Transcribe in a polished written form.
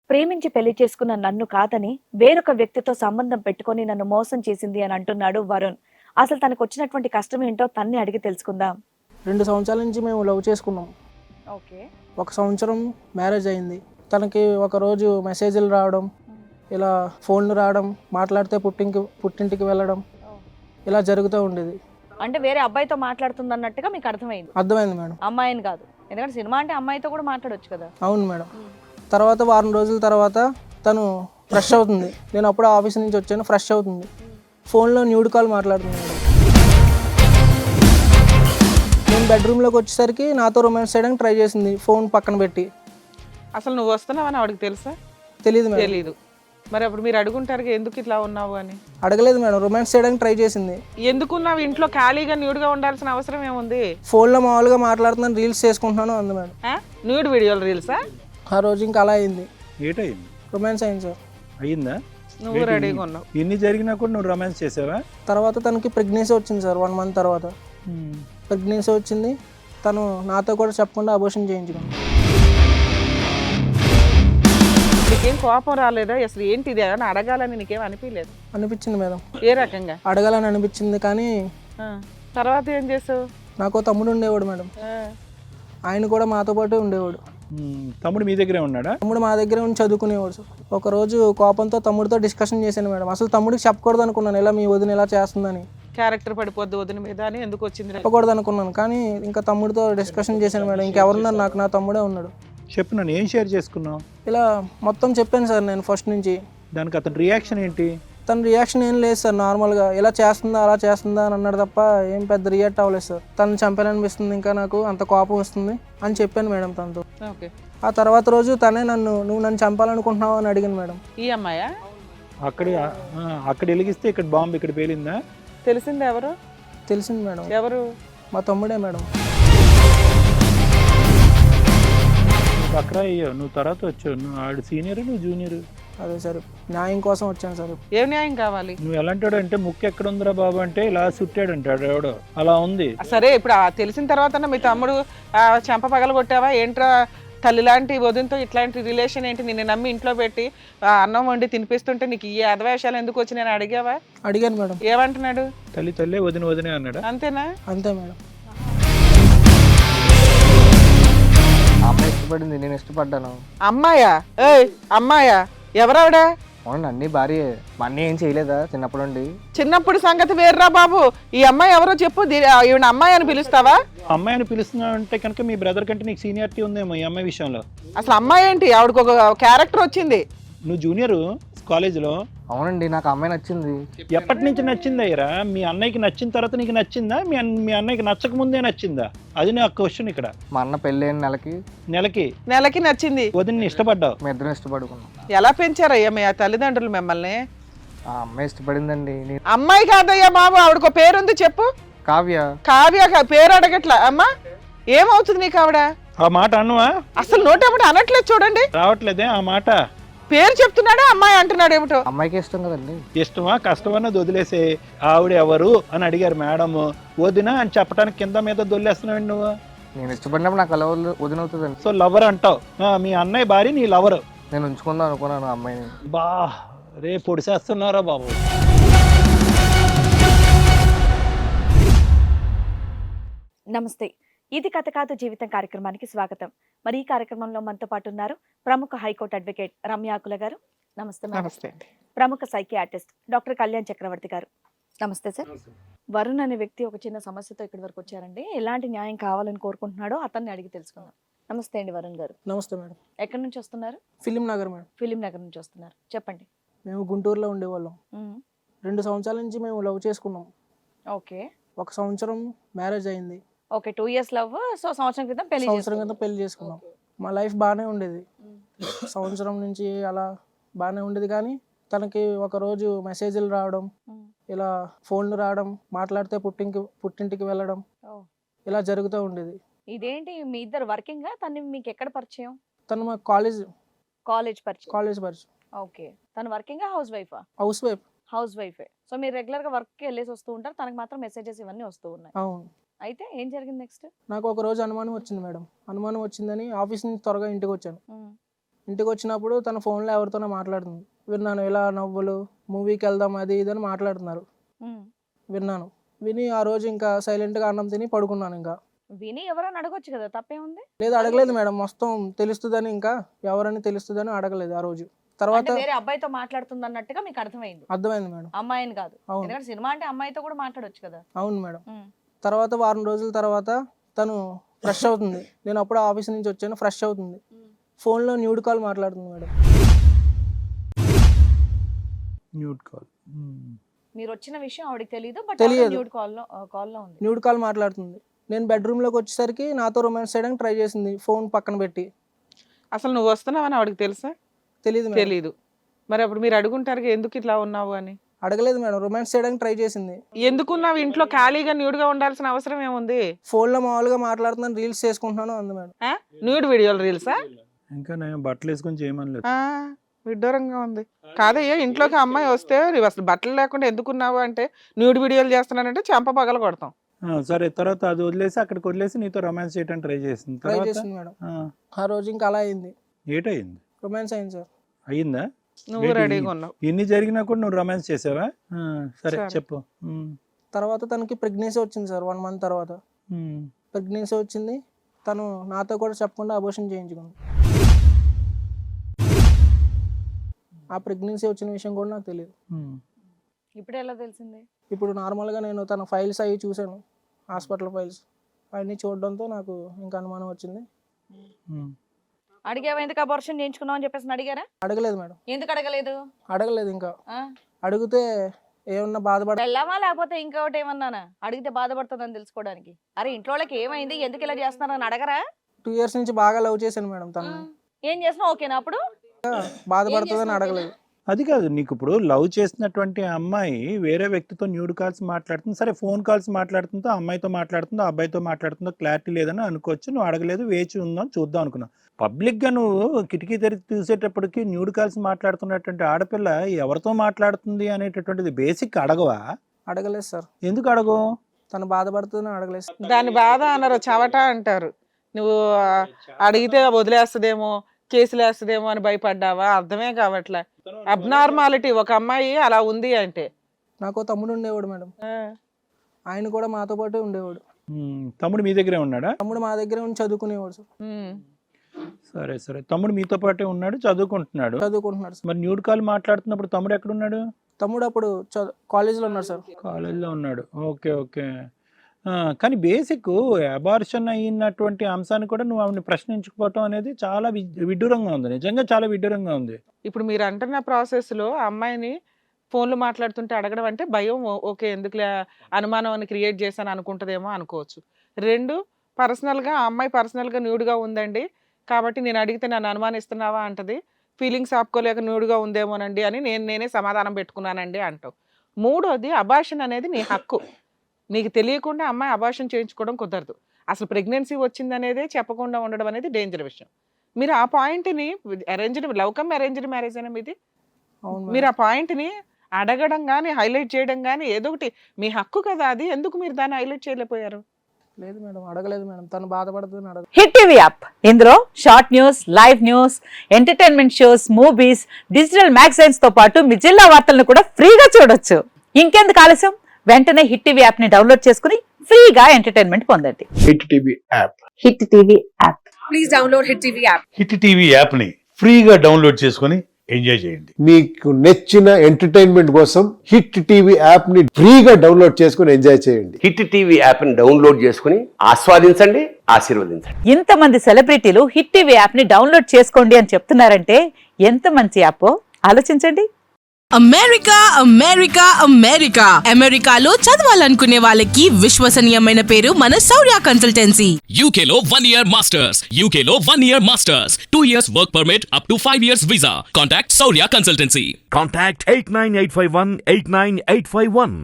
ప్రేమించి పెళ్లి చేసుకున్న నన్ను కాదని వేరొక వ్యక్తితో సంబంధం పెట్టుకొని నన్ను మోసం చేసింది అని అంటున్నాడు వరుణ్. అసలు తనకు వచ్చినటువంటి కష్టం ఏంటో తన్ని అడిగి తెలుసుకుందాం. 2 సంవత్సరాల నుంచి మేము లవ్ చేసుకున్నాం. ఓకే. 1 సంవత్సరం మ్యారేజ్ అయింది. తనకి ఒకరోజు మెసేజ్లు రావడం, ఇలా ఫోన్లు రావడం, మాట్లాడితే పుట్టింటికి వెళ్ళడం, ఇలా జరుగుతూ ఉండేది. అంటే వేరే అబ్బాయితో మాట్లాడుతుంది అన్నట్టుగా మీకు అర్థమైంది. అర్థమైంది మేడం. అమ్మాయిని కాదు, ఎందుకంటే సినిమా అంటే అమ్మాయితో కూడా మాట్లాడొచ్చు కదా. అవును మేడం. తర్వాత వారం రోజుల తర్వాత తను ఫ్రెష్ అవుతుంది. నేను అప్పుడు ఆఫీస్ నుంచి వచ్చాను, ఫ్రెష్ అవుతుంది. ఫోన్లో న్యూడ్ కాల్ మాట్లాడుతుంది మేడం. నేను బెడ్రూమ్లోకి వచ్చేసరికి నాతో రొమాన్స్ చేయడానికి ట్రై చేసింది, ఫోన్ పక్కన పెట్టి. అసలు నువ్వు వస్తున్నావని ఆవిడకి తెలుసా? తెలియదు మేడం. తెలీదు. మరి అప్పుడు మీరు అడుగుంటారు ఎందుకు ఇట్లా ఉన్నావు అని. అడగలేదు మేడం, రొమాన్స్ చేయడానికి ట్రై చేసింది. ఎందుకున్నావు ఇంట్లో ఖాళీగా న్యూడ్గా ఉండాల్సిన అవసరం ఏముంది? ఫోన్లో మామూలుగా మాట్లాడుతున్నాను, రీల్స్ చేసుకుంటున్నాను అంది మేడం. న్యూడ్ వీడియోలు రీల్సా? ఆ రోజు ఇంకా అలా అయింది, ఏటయింది? రొమాన్స్ అయింది సార్. అయిందా? నువ్వు రెడీగా ఉన్నావు. ఇన్ని జరిగినా కూడా నువ్వు రొమాన్స్ చేసావా? తర్వాత తనకి ప్రెగ్నెన్సీ వచ్చింది సార్. 1 మంత్ తర్వాత ప్రెగ్నెన్సీ వచ్చింది. తను నాతో కూడా చెప్పకుండా అబోర్షన్ చేయించుకుంది. నీకేం కోపం రాలేదా? అసలు ఏంటి ఇది అని అడగాలని నీకేం అనిపించలేదు? అనిపించింది మేడం, ఏ రకంగా అడగాలని అనిపించింది. కానీ తర్వాత ఏం చేసావు? నాకు తమ్ముడు ఉండేవాడు మేడం, ఆయన కూడా మాతో పాటు ఉండేవాడు. తమ్ముడు మీ దగ్గరే ఉన్నాడా? తమ్ముడు మా దగ్గర ఉండి చదువుకునేవాడు సార్. ఒకరోజు కోపంతో తమ్ముడితో డిస్కషన్ చేశాను మేడం. అసలు తమ్ముడికి చెప్పకూడదు అనుకున్నాను, ఇలా మీ వదిన ఇలా చేస్తుందని. క్యారెక్టర్ పడిపోద్ది వదిన మీద అని ఎందుకు వచ్చింది? చెప్పకూడదు అనుకున్నాను, కానీ ఇంకా తమ్ముడితో డిస్కషన్ చేశాను మేడం. ఇంకెవరున్నారు నాకు, నా తమ్ముడే ఉన్నాడు. చెప్పు, నన్ను ఏం షేర్ చేసుకున్నావు? ఇలా మొత్తం చెప్పాను సార్ నేను ఫస్ట్ నుంచి. దానికి అతని రియాక్షన్ ఏంటి? తన రియాక్షన్ ఏం లేదు సార్, నార్మల్గా ఇలా చేస్తుందా అలా చేస్తుందా అని అన్నాడు తప్ప ఏం పెద్ద రియాక్ట్ అవ్వలేదు సార్. తను చంపాలనిపిస్తుంది, ఇంకా నాకు అంత కోపం వస్తుంది అని చెప్పాను మేడం తనతో. ఓకే. ఆ తర్వాత రోజు తనే నువ్వు నన్ను చంపాలనుకుంటున్నావు అని అడిగాను మేడం. ఈ అమ్మాయా? అక్కడ వెలిగిస్తే ఇక్కడ బాంబు ఇక్కడ పేలిందా? తెలిసింది ఎవరు? తెలిసింది మేడం. ఎవరు? మా తమ్ముడే మేడం. అక్కడ అయ్యో, నువ్వు తర్వాత వచ్చావు. నువ్వు ఆడు సీనియర్, నువ్వు జూనియర్. అదే సార్, న్యాయం కోసం వచ్చాను సార్. ఏం న్యాయం కావాలి? నువ్వు ఎలాంటాడు అంటే ముక్కు ఎక్కడ ఉందిరా బాబు అంటే ఇలా చుట్టాడు అంటాడు ఎవడో, అలా ఉంది. సరే, ఇప్పుడు తెలిసిన తర్వాత మీ తమ్ముడు చెంప పగల కొట్టావా ఏంట్రా? తల్లి లాంటి వదినతో ఇట్లాంటి రిలేషన్ ఏంటి? నిన్ను నమ్మి ఇంట్లో పెట్టి అన్నం వండి తినిపిస్తుంటే నీకు ఈ అధవేషాలు ఎందుకు వచ్చి నేను అడిగావా? అడిగాను మేడం. ఏమంటున్నాడు? తల్లి వదిన వదినే అన్నాడు. అంతేనా? అంతే మేడం. అమ్మాయి ఇష్టపడింది, నేను ఇష్టపడ్డాను. అమ్మాయా? అమ్మాయా? ఎవరావిడ? అవునండి, అన్ని భార్య. మా అన్నీ ఏం చేయలేదా చిన్నప్పటి నుండి? చిన్నప్పుడు సంగతి వేర్రా బాబు. ఈ అమ్మాయి ఎవరో చెప్పు. ఈవిడ అమ్మాయి అని పిలుస్తావా? అమ్మాయిని పిలుస్తున్నావు అంటే కనుక మీ బ్రదర్ కంటే నీకు సీనియారిటీ ఉందేమో ఈ అమ్మాయి విషయంలో. అసలు అమ్మాయి ఏంటి? ఆవిడకు ఒక క్యారెక్టర్ వచ్చింది. నువ్వు జూనియర్ కాలేజీలో. అవునండి, నాకు అమ్మాయి నచ్చింది. ఎప్పటి నుంచి నచ్చింది అయ్యరా? మీ అన్నయ్యకి నచ్చిన తర్వాత నీకు నచ్చిందా? మీ అన్నయ్యకి నచ్చక ముందే నచ్చిందా? అది నా క్వశ్చన్ ఇక్కడ. మా అన్న పెళ్ళైన నెలకి నచ్చింది. వదిన్ని ఇష్టపడ్డావు. మీ ఇద్దరం ఇష్టపడుకున్నాం. ఎలా పెంచారయ్యా మీ తల్లిదండ్రులు మిమ్మల్ని? ఆ అమ్మాయి ఇష్టపడిందండి. అమ్మాయి కాదయ్యా బాబు, ఆవిడకు పేరుంది చెప్పు. కావ్య. కావ్య పేరు అడగట్లా. అమ్మా, ఏమవుతుంది నీకు ఆవిడ? ఆ మాట అన్నవా? అసలు నోటేమిటి అనట్లేదు చూడండి. రావట్లేదే ఆ మాట. పేరు చెప్తున్నాడా, అమ్మాయి అంటున్నాడు ఏమిటో. అమ్మాయికి ఇష్టం కదండి. ఇష్టమా కష్టమన్నది వదిలేసే. ఆవిడ ఎవరు అని అడిగారు మేడం. వదిన అని చెప్పడానికి కింద మీద దొల్లేస్తున్నావు నువ్వు. నేను ఇష్టపడినప్పుడు నాకు అలా వదినవుతుందండి. సో లవర్ అంటావు. మీ అన్నయ్య భార్య నీ లవర్. నేను ఉంచుకుందాం అనుకున్నాను అమ్మాయిని. బా రే పొడిసేస్తున్నారా బాబు. నమస్తే, ఇది కథ కాదు జీవితం కార్యక్రమానికి స్వాగతం. మరి ఈ కార్యక్రమంలో మనతో పాటు ఉన్నారు ప్రముఖ హైకోర్టు అడ్వకేట్ రమ్యాకుల గారు. నమస్తే మేడం. నమస్తే. ప్రముఖ సైకియాట్రిస్ట్ డాక్టర్ కళ్యాణ్ చక్రవర్తి గారు. నమస్తే సార్. వరుణ్ అనే వ్యక్తి ఒక చిన్న సమస్యతో ఇక్కడి వరకు వచ్చారండి. ఎలాంటి న్యాయం కావాలని కోరుకుంటున్నాడో అతన్ని అడిగి తెలుసుకుందాం. నమస్తే అండి వరుణ్ గారు. నమస్తే మేడం. ఎక్కడి నుంచి వస్తున్నారు? Film Nagar madam. Film Nagar నుంచి వస్తున్నారు, చెప్పండి. మేము గుంటూరులో ఉండేవాళ్ళం. 2 సంవత్సరాల నుంచి మేము లవ్ చేసుకున్నాం. ఓకే. 1 సంవత్సరం మ్యారేజ్ అయింది. Okay, 2 years love. సో సంవత్సరం క్రితం పెళ్లి చేసుకున్నాం. మా లైఫ్ బాగానే ఉండేది. సంవత్సరం నుంచి అలా బాగానే ఉండేది. కానీ తనకి ఒకరోజు మెసేజ్లు రావడం, ఇలా ఫోన్లు రావడం, మాట్లాడితే పుట్టింటికి వెళ్ళడం, ఇలా జరుగుతూ ఉండేది. ఇదేంటి మీ ఇద్దరు వర్కింగ్? తను మీకు ఎక్కడ పరిచయం? తను మా కాలేజ్ పరిచయం. ఓకే. తను వర్కింగ్ హౌస్ వైఫా? హౌస్ వైఫే. సో మీరు రెగ్యులర్ గా వర్క్ కి వెళ్ళేసి వస్తూ ఉంటారు, తనకి మాత్రం మెసేజెస్ ఇవన్నీ వస్తూ ఉన్నాయి. అవును. అయితే ఏం జరిగింది నెక్స్ట్? నాకు ఒక రోజు అనుమానం వచ్చింది మేడం. అనుమానం వచ్చిందని ఆఫీస్ నుంచి త్వరగా ఇంటికి వచ్చాను. ఇంటికి వచ్చినప్పుడు తన ఫోన్లో ఎవరితోనో మాట్లాడుతుంది. విన్నాను, ఇలా నవ్వులు, మూవీకి వెళ్దాం అది ఇది అని మాట్లాడుతున్నారు. విన్నాను. విని ఆ రోజు ఇంకా సైలెంట్గా అన్నం తిని పడుకున్నాను. ఇంకా విని ఎవరైనా అడగొచ్చు కదా, తప్పేముంది? లేదు, అడగలేదు మేడం. మొత్తం తెలుస్తుందని, ఇంకా ఎవరని తెలుస్తుందని అడగలేదు ఆ రోజు. తర్వాత అంటే వేరే అబ్బాయితో మాట్లాడుతుంది అన్నట్టుగా మీకు అర్థమైంది. అర్థమైంది మేడం. అమ్మాయిని కాదు, అవును. ఎందుకంటే సినిమా అంటే అమ్మాయితో కూడా మాట్లాడొచ్చు కదా. అవును మేడం. తర్వాత వారం రోజుల తర్వాత తను ఫ్రెష్ అవుతుంది. నేను అప్పుడు ఆఫీస్ నుంచి వచ్చాను, ఫ్రెష్ అవుతుంది. ఫోన్లో న్యూడ్ కాల్ మాట్లాడుతుంది మేడం. Nude call. మీరు వచ్చిన విషయం ఆవిడకి తెలియదు, బట్ తెలియదు. న్యూడ్ కాల్లో ఉంది. న్యూడ్ కాల్ మాట్లాడుతుంది. నేను బెడ్రూమ్లోకి వచ్చేసరికి నాతో రొమాన్స్ చేయడానికి ట్రై చేసింది, ఫోన్ పక్కన పెట్టి. అసలు నువ్వు వస్తున్నావని ఆవిడకి తెలుసా? తెలియదు మేడం. తెలీదు. మరి అప్పుడు మీరు అడుగుంటారు ఎందుకు ఇట్లా ఉన్నావు అని. అడగలేదు మేడం. రొమాన్స్ చేయడానికి ట్రై చేసింది. ఎందుకున్నావు ఇంట్లో ఖాళీగా న్యూడ్గా ఉండాల్సిన అవసరం ఏముంది? ఫోన్లో మామూలుగా మాట్లాడుతున్నాను, రీల్స్ చేసుకుంటున్నాను అంది మేడం. న్యూడ్ వీడియోలు రీల్సా? ఇంకా నేను బట్టలు వేసుకొని చేయమని విడ్డూరంగా ఉంది. కాదయ్యా, ఇంట్లోకి అమ్మాయి వస్తే అసలు బట్టలు లేకుండా ఎందుకున్నావు అంటే న్యూడ్ వీడియోలు చేస్తున్నానంటే చెంప పగల కొడతాం. సరే, తర్వాత అది వదిలేసి అక్కడికి వదిలేసి నీతో రొమాన్స్ చేయడానికి ట్రై చేసింది. ట్రై చేసింది మేడం. ఆ రోజు ఇంకా అలా అయింది. ఏటయింది? రొమాన్స్ అయింది సార్. అయ్యిందా? నువ్వు రెడీగా ఉన్నావు. ఇన్ని జరిగినా కూడా నువ్వు రొమాన్స్ చేసావా? సరే చెప్పు. తర్వాత తనకి ప్రెగ్నెన్సీ వచ్చింది సార్. 1 month తర్వాత ప్రెగ్నెన్సీ వచ్చింది. తను నాతో కూడా చెప్పకుండా అబోర్షన్ చేయించుకుంది. ఆ ప్రెగ్నెన్సీ వచ్చిన విషయం కూడా నాకు తెలియదు. ఇప్పుడు ఎలా తెలిసింది? ఇప్పుడు నార్మల్గా నేను తన ఫైల్స్ అవి చూశాను, హాస్పిటల్ ఫైల్స్ అవన్నీ చూడడంతో నాకు ఇంకా అనుమానం వచ్చింది. అడిగావా ఎందుకు అబార్షన్ చేయించుకున్నావు అని చెప్పేసి అడిగారా? అడగలేదు మేడం. ఎందుకు అడగలేదు? అడగలేదు. ఇంకా అడిగితే ఏమన్నా బాధపడ వెళ్ళామా లేకపోతే ఇంకొకటి ఏమన్నానా? అడిగితే బాధపడుతుందని తెలుసుకోవడానికి. అరే ఇంట్లో వాళ్ళకి ఏమైంది, ఎందుకు ఇలా చేస్తున్నారని అడగరా? 2 years నుంచి బాగా లవ్ చేశాను మేడం తను. ఏం చేసినా ఓకేనా? అప్పుడు బాధపడుతుందని అడగలేదు. అది కాదు, నీకు ఇప్పుడు లవ్ చేసినటువంటి అమ్మాయి వేరే వ్యక్తితో న్యూడ్ కాల్స్ మాట్లాడుతుంది. సరే, ఫోన్ కాల్స్ మాట్లాడుతుందో, అమ్మాయితో మాట్లాడుతుందో, అబ్బాయితో మాట్లాడుతుందో క్లారిటీ లేదని అనుకోవచ్చు. నువ్వు అడగలేదు, వేచి ఉందాం చూద్దాం అనుకున్నావు. పబ్లిక్గా నువ్వు కిటికీ తెరిచి చూసేటప్పటికి న్యూడ్ కాల్స్ మాట్లాడుతున్నటువంటి ఆడపిల్ల ఎవరితో మాట్లాడుతుంది అనేటటువంటిది బేసిక్ అడగవా? అడగలేదు సార్. ఎందుకు అడగవు? తను బాధపడుతుందని అడగలేదు. దాని బాధ అన్నారు, చవట అంటారు. నువ్వు అడిగితే వదిలేస్తుందేమో, కేసులు వేస్తుందేమో అని భయపడ్డావా? అర్థమే కావట్లే. అబ్నార్మాలిటీ ఒక అమ్మాయి అలా ఉంది అంటే. నాకు తమ్ముడు ఉండేవాడు మేడం. ఆయన కూడా మాతో పాటు ఉండేవాడు. తమ్ముడు మీ దగ్గరే ఉన్నాడా? తమ్ముడు మా దగ్గర ఉండి చదువుకునేవాడు సార్. సరే సరే, తమ్ముడు మీతో పాటే ఉన్నాడు, చదువుకుంటున్నాడు. మరి న్యూడ్ కాల్ మాట్లాడుతున్నప్పుడు తమ్ముడు ఎక్కడున్నాడు? తమ్ముడు అప్పుడు కాలేజీలో ఉన్నాడు సార్. కాలేజీలో ఉన్నాడు. Okay okay. కానీ బేసిక్ అబార్షన్ అయినటువంటి అంశాన్ని కూడా నువ్వు ఆవిడని ప్రశ్నించుకోవటం అనేది చాలా విడ్డూరంగా ఉంది. నిజంగా చాలా విడ్డూరంగా ఉంది. ఇప్పుడు మీరు అంటున్న ప్రాసెస్లో అమ్మాయిని ఫోన్లు మాట్లాడుతుంటే అడగడం అంటే భయం. ఓకే, ఎందుకు అనుమానం అని క్రియేట్ చేశాను అనుకుంటుందేమో అనుకోవచ్చు. 2, పర్సనల్గా ఆ అమ్మాయి పర్సనల్గా న్యూడ్గా ఉందండి కాబట్టి నేను అడిగితే నన్ను అనుమానిస్తున్నావా అంటది. ఫీలింగ్స్ ఆపుకోలేక న్యూడ్గా ఉందేమోనండి అని నేనే సమాధానం పెట్టుకున్నానండి అంటావు. 3వది, అబార్షన్ అనేది నీ హక్కు. నీకు తెలియకుండా అమ్మాయి అబార్షన్ చేయించుకోవడం కుదరదు. అసలు ప్రెగ్నెన్సీ వచ్చిందనేదే చెప్పకుండా ఉండడం అనేది డేంజర్ విషయం. మీరు ఆ పాయింట్ని లవ్ కమ్ అరేంజ్డ్ మ్యారేజ్ అయినా మీది, మీరు ఆ పాయింట్ని అడగడం కానీ హైలైట్ చేయడం కానీ ఏదో ఒకటి మీ హక్కు కదా అది. ఎందుకు మీరు దాన్ని హైలైట్ చేయలేకపోయారు? లేదు మేడం, అడగలేదు మేడం. తను బాధపడుతుంది అడగ. హిట్ టీవీ యాప్, ఇందులో short news, live news, entertainment shows, movies, digital magazines తో పాటు మీ జిల్లా వార్తలను కూడా ఫ్రీగా చూడొచ్చు. ఇంకెందుకు ఆలస్యం, వెంటనే హిట్ టీవీ యాప్ ని డౌన్లోడ్ చేసుకుని ఫ్రీగా ఎంటర్టైన్మెంట్ పొందండి. Hit TV app. Hit TV app. Please download hit TV app. Hit TV app ని ఫ్రీగా డౌన్లోడ్ చేసుకుని ఎంజాయ్ చేయండి. మీకు నచ్చిన ఎంటర్టైన్మెంట్ కోసం హిట్ టీవీ యాప్ ని ఫ్రీగా డౌన్లోడ్ చేసుకుని ఎంజాయ్ చేయండి. హిట్ టీవీ యాప్ ని డౌన్లోడ్ చేసుకుని ఆస్వాదించండి, ఆశీర్వదించండి. ఇంతమంది సెలబ్రిటీలు హిట్ టీవీ యాప్ ని డౌన్లోడ్ చేసుకోండి అని చెప్తున్నారంటే ఎంత మంచి యాప్ ఆలోచించండి. అమెరికా అమెరికా అమెరికా అమెరికాలో చదవాలనుకునే వాళ్ళకి విశ్వసనీయమైన పేరు మన శౌర్య కన్సల్టెన్సీ. UK లో 1 year masters, UK లో 1 year masters, 2 years work permit up to 5 years visa. Contact Saurya Consultancy. Contact 89851 89851.